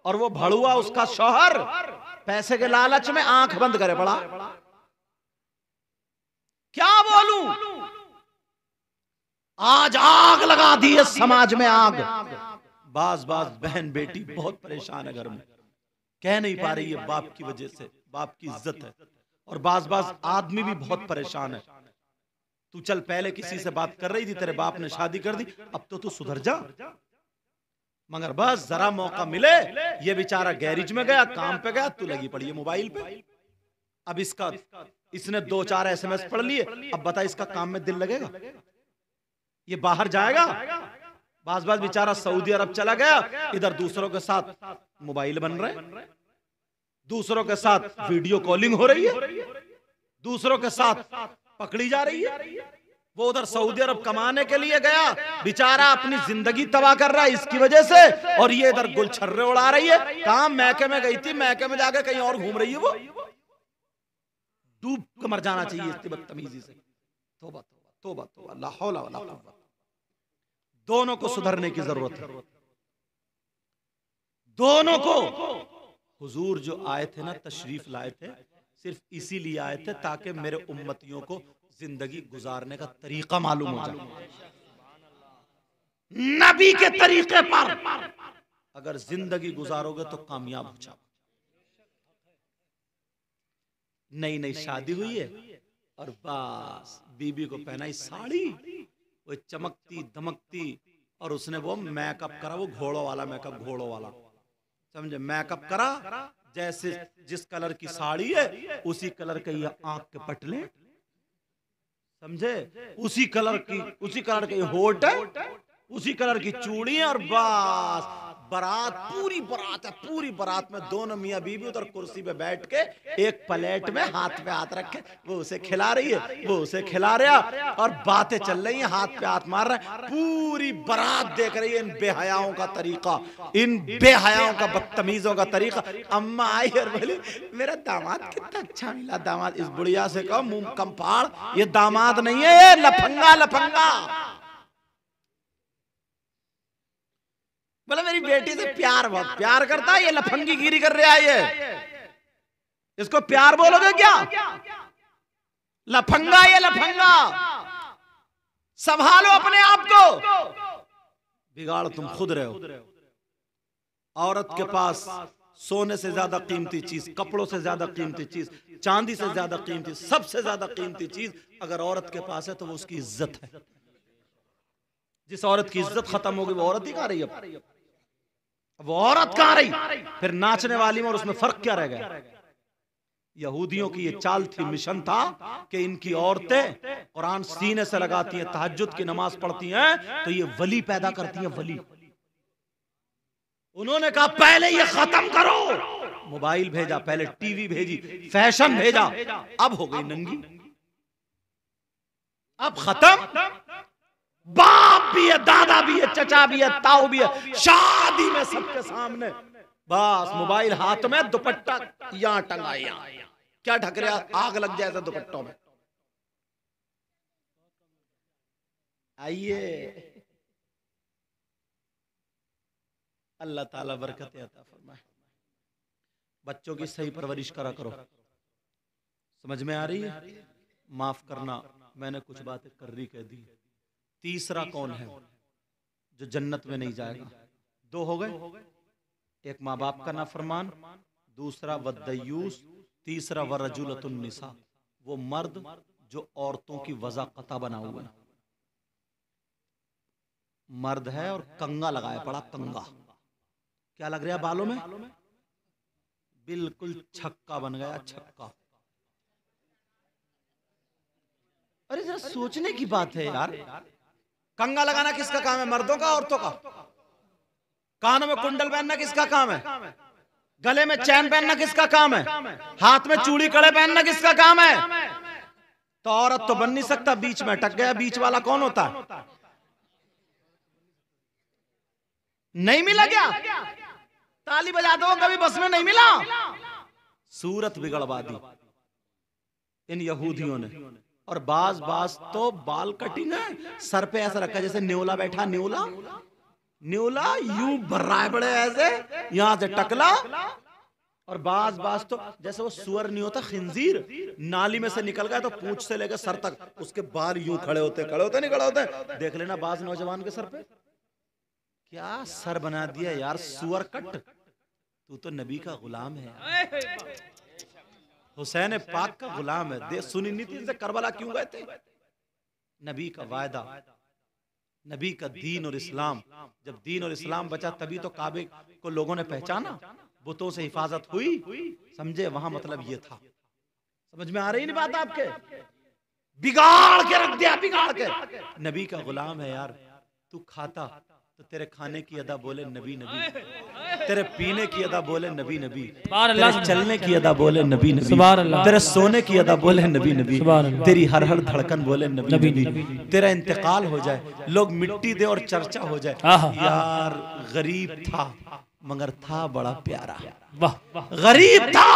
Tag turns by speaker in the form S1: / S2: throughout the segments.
S1: और वो भड़ुआ उसका शौहर पैसे के लालच में आंख बंद करे पड़ा। क्या बोलूं, आज आग लगा दी है समाज में आग। बाज बहन बेटी बहुत परेशान है घर में, कह नहीं पा रही है बाप की वजह से, बाप की इज्जत है। और बाज आदमी भी बहुत परेशान है। तू चल पहले किसी से बात कर रही थी, तेरे बाप ने शादी कर दी, अब तो तू सुधर जा। मगर बस जरा मौका मिले, ये बेचारा गैरेज में गया, काम पे गया, तू लगी पड़ी है मोबाइल पे। अब इसने 2-4 SMS पढ़ लिए, अब बता इसका काम में दिल लगेगा? ये बाहर जाएगा? बाज बेचारा सऊदी अरब चला गया, इधर दूसरों के साथ मोबाइल बन रहे, दूसरों के साथ वीडियो कॉलिंग हो रही है, दूसरों के साथ पकड़ी जा रही है। वो उधर सऊदी अरब कमाने के लिए गया, बेचारा अपनी जिंदगी तबाह कर रहा है इसकी वजह से, और ये इधर गुलछर्रे उड़ा रही है। काम मैके में गई थी, मैके में जाकर कहीं और घूम रही है। वो डूब कर मर जाना चाहिए इसकी बदतमीजी से। तौबा तौबा तौबा, ला हौला वला कुव्वत। दोनों को सुधरने की जरूरत है। दोनों को हुजूर जो आए थे ना, तशरीफ लाए थे, सिर्फ इसीलिए आए थे ताकि मेरे उम्मतियों को जिंदगी गुजारने का तरीका मालूम हो जाए। नबी के तरीके पर अगर जिंदगी गुजारोगे तो कामयाब हो जाओ। नई नई शादी हुई है और बस बीबी को पहनाई साड़ी, वो चमकती धमकती, और उसने वो मेकअप करा, वो घोड़ों वाला मेकअप, घोड़ों वाला, समझे, मेकअप करा जैसे जिस कलर की साड़ी है उसी कलर के ये आंख के पटले, समझे, उसी कलर के होठ है, उसी कलर की चूड़ी है, और बस बारात, पूरी बारात है, पूरी बारात में दोनों मियां बीबी उधर कुर्सी पे बैठ के एक प्लेट में हाथ पे हाथ रखे, वो उसे खिला रही है, वो उसे खिला रहा, और बातें चल रही हैं, हाथ पे हाथ मार रहे हैं। पूरी बारात देख रही है इन बेहयाओं का तरीका, इन बेहयाओं का, बदतमीजों का तरीका। अम्मा आई और बोली मेरा दामाद कितना अच्छा मिला। दामाद, इस बुढ़िया से कहो मुंह कम फाड़, ये दामाद नहीं है, ये लफंगा लफंगा। बोला मेरी बेटी से बहुत प्यार करता है, ये लफंगी गिरी कर रहा है, ये इसको प्यार बोलोगे क्या? लफंगा, ये लफंगा। संभालो अपने आप को, बिगाड़ तुम खुद रहे हो। औरत के पास सोने से ज्यादा कीमती चीज, कपड़ों से ज्यादा कीमती चीज, चांदी से ज्यादा कीमती, सबसे ज्यादा कीमती चीज अगर औरत के पास है तो वो उसकी इज्जत है। जिस औरत की इज्जत खत्म होगी वो औरत ही कहां रही? अब वो औरत कहां रही? फिर नाचने वाली में और उसमें फर्क क्या रह गया? यहूदियों की ये चाल थी, मिशन था कि इनकी औरतें कुरान सीने से लगाती हैं, तहज्जुद की नमाज पढ़ती हैं, तो ये वली पैदा करती हैं, वली। उन्होंने कहा पहले ये खत्म करो, मोबाइल भेजा, पहले टीवी भेजी, फैशन भेजा, अब हो गई नंगी, अब खत्म। बाप भी है, दादा भी है, चचा भी है, ताऊ भी है, शादी में सबके सामने बस मोबाइल हाथ में, दुपट्टा यहां टंगा, यहां क्या ढक रहा, आग लग जाए ऐसा दुपट्टों में। आइए, अल्लाह ताला बरकत अता फरमाए। बच्चों की सही परवरिश करा करो। समझ में आ रही है? माफ करना, मैंने कुछ बातें कर्री कह दी। तीसरा कौन है जो जन्नत में नहीं जाएगा? 2 हो गए, एक माँ बाप का नाफरमान, दूसरा वद्दयूस, तीसरा वरजुलतुन निसा, वो मर्द जो औरतों की वज़ाक़ता बना हुआ है। मर्द है और कंगा लगाया पड़ा, कंगा। क्या लग रहा है बालों में? बिल्कुल छक्का बन गया, छक्का। अरे जरा सोचने की बात है यार, कंगा लगाना किसका काम है? मर्दों का, औरतों का? कानों में कुंडल पहनना किसका काम है? गले में चैन पहनना किसका काम है? हाथ में चूड़ी कड़े पहनना किसका काम है? तो औरत तो बन नहीं सकता, बीच में अटक गया। बीच वाला कौन होता है? नहीं मिला क्या? ताली बजा दो, कभी बस में नहीं मिला। सूरत बिगड़वा दी इन यहूदियों ने। और बाज तो बाल कटिंग है, सर पे ऐसा रखा जैसे न्योला बैठा, न्योला न्यूला यूं भर रहा है बड़े ऐसे, यहां से टकला, और बाज तो जैसे वो सुअर नहीं होता खिंजीर, नाली में से निकल गया तो पूंछ से लेकर सर तक उसके बाल यूं खड़े होते नहीं खड़े होते। देख लेना बाज नौजवान के सर पे क्या सर बना दिया यार, सुअर कट। तू तो नबी का गुलाम है, हुसैन पाक का गुलाम है। दे सुनी नहीं थी करबला क्यों गए थे? नबी का वायदा, नबी का दीन और इस्लाम। जब दीन और इस्लाम बचा तभी तो काबे को लोगों ने पहचाना, बुतों से हिफाजत हुई। समझे? वहां मतलब ये था। समझ में आ रही नहीं बात आपके? बिगाड़ के रख दिया, बिगाड़ के। नबी का गुलाम है यार। तू खाता तो तेरे खाने की अदा बोले नबी नबी, तेरे पीने की अदा बोले नबी नबी, तेरे चलने की अदा बोले नबी नबी, तेरे सोने की अदा बोले नबी नबी, तेरी हर हर धड़कन बोले नबी नबी। तेरा इंतकाल हो जाए, लोग मिट्टी दे और चर्चा हो जाए, यार गरीब था मगर था बड़ा प्यारा। गरीब था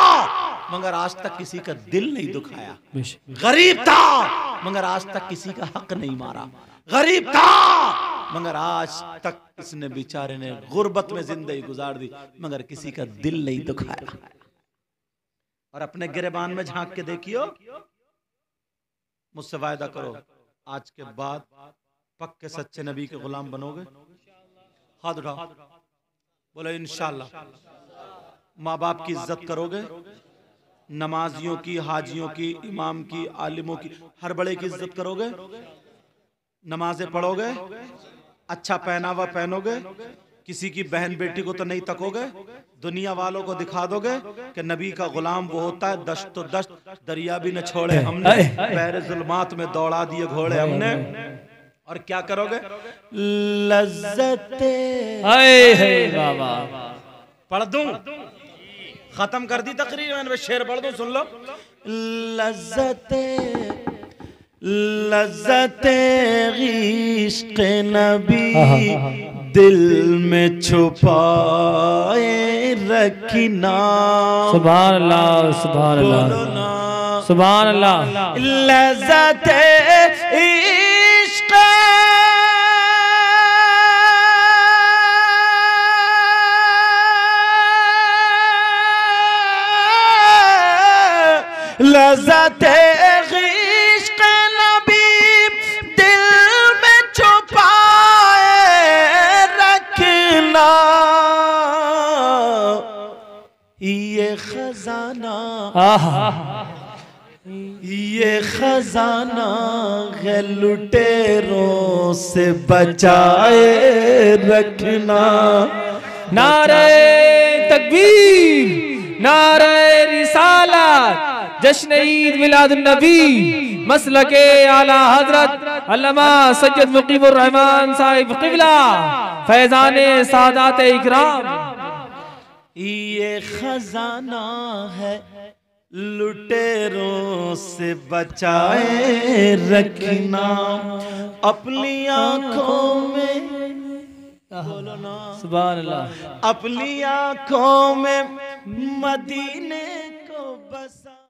S1: मगर आज तक किसी का दिल नहीं दुखाया। गरीब था मगर आज तक किसी का हक नहीं मारा। गरीब था मगर आज तक इसने बेचारे ने गुर्बत में जिंदगी गुजार दी मगर किसी का दिल नहीं दुखाया। और अपने गिरेबान में झांक के देखियो, मुझसे वायदा करो आज के बाद पक्के सच्चे नबी के गुलाम बनोगे। हाथ उठाओ, बोलो इंशाल्लाह। माँ बाप की इज्जत करोगे, नमाजियों की, हाजियों की, इमाम की, आलिमों की, हर बड़े की इज्जत करोगे, नमाजें पढ़ोगे, अच्छा पहनावा पहनोगे, किसी की बहन बेटी को तो नहीं तकोगे, दुनिया वालों को दिखा दोगे कि नबी का गुलाम वो होता है दश्त तो दश्त, दरिया भी न छोड़े हमने, बहरे जुल्मात में दौड़ा दिए घोड़े हमने। और क्या करोगे? लज्जते पढ़ दूं, खत्म कर दी तकरीर, मैंने शेर पढ़ दूं, सुन लो। लज्जते लज्जते इश्क़ नबी दिल में छुपाए रखना।
S2: सुभान अल्लाह, सुभान अल्लाह, सुभान अल्लाह।
S1: लज्जते इश्क़ लज़्ज़ते इश्क़ नबी दिल में छुपाए रखना। ये खजाना, ये खजाना है लुटेरों से बचाए रखना।
S2: नारे तकबीर, नारे रिसालत, जश्न ईद मिलादुन नबी, मसलके आला हजरत अल्लामा सैयद मुकीमुर रहमान साहिब क़िबला, फैज़ाने सादात इकराम।
S1: ये खजाना है लुटेरों से बचाए रखना। अपनी आंखों में, बोलो ना
S2: सुभान अल्लाह,
S1: अपनी आंखों में मदीने को बसा।